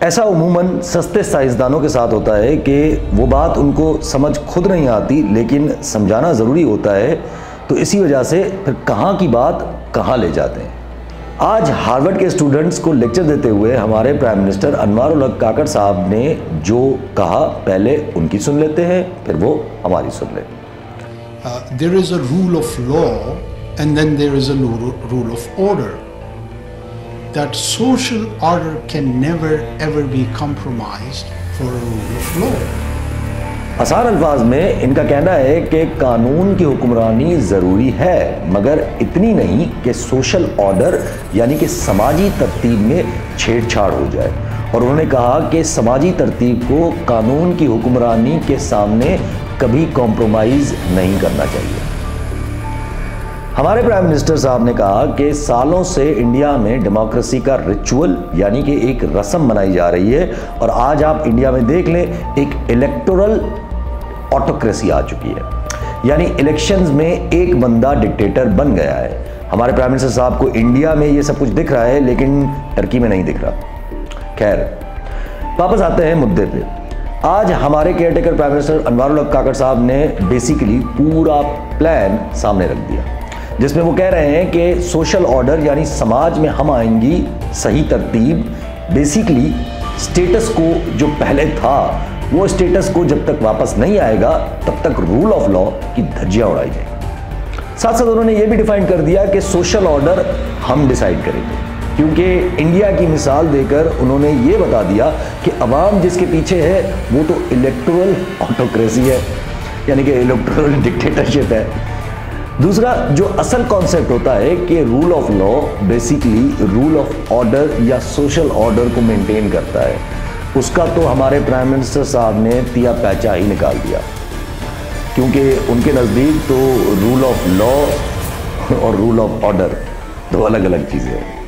ऐसा उमूमन सस्ते साइंसदानों के साथ होता है कि वो बात उनको समझ खुद नहीं आती, लेकिन समझाना ज़रूरी होता है, तो इसी वजह से फिर कहाँ की बात कहाँ ले जाते हैं। आज हार्वर्ड के स्टूडेंट्स को लेक्चर देते हुए हमारे प्राइम मिनिस्टर अनवारुल हक काकड़ साहब ने जो कहा, पहले उनकी सुन लेते हैं, फिर वो हमारी सुन लें। There is a rule of law and then there is a rule of order. That social order can never ever be compromised for a rule of law. आसान अल्फाज में इनका कहना है कि कानून की हुक्मरानी ज़रूरी है, मगर इतनी नहीं कि सोशल ऑर्डर यानी कि समाजी तरतीब में छेड़छाड़ हो जाए। और उन्होंने कहा कि समाजी तरतीब को कानून की हुक्मरानी के सामने कभी कॉम्प्रोमाइज़ नहीं करना चाहिए। हमारे प्राइम मिनिस्टर साहब ने कहा कि सालों से इंडिया में डेमोक्रेसी का रिचुअल यानी कि एक रस्म मनाई जा रही है, और आज आप इंडिया में देख लें, एक इलेक्टोरल ऑटोक्रेसी आ चुकी है, यानी इलेक्शंस में एक बंदा डिक्टेटर बन गया है। हमारे प्राइम मिनिस्टर साहब को इंडिया में ये सब कुछ दिख रहा है, लेकिन टर्की में नहीं दिख रहा। खैर, वापस आते हैं मुद्दे पे। आज हमारे केयरटेकर प्राइम मिनिस्टर अनवारुल हक काकड़ साहब ने बेसिकली पूरा प्लान सामने रख दिया, जिसमें वो कह रहे हैं कि सोशल ऑर्डर यानी समाज में हम आएंगी सही तरतीब, बेसिकली स्टेटस को जो पहले था वो स्टेटस को जब तक वापस नहीं आएगा तब तक रूल ऑफ लॉ की धज्जियां उड़ाई जाएगी। साथ साथ उन्होंने ये भी डिफाइन कर दिया कि सोशल ऑर्डर हम डिसाइड करेंगे, क्योंकि इंडिया की मिसाल देकर उन्होंने ये बता दिया कि अवाम जिसके पीछे है वो तो इलेक्टोरल ऑटोक्रेसी है, यानी कि इलेक्टोरल डिक्टेटरशिप है। दूसरा जो असल कॉन्सेप्ट होता है कि rule of law basically rule of order या सोशल ऑर्डर को मेंटेन करता है, उसका तो हमारे प्राइम मिनिस्टर साहब ने तिया पैचा ही निकाल दिया, क्योंकि उनके नज़दीक तो रूल ऑफ लॉ और रूल ऑफ ऑर्डर दो अलग अलग चीज़ें हैं।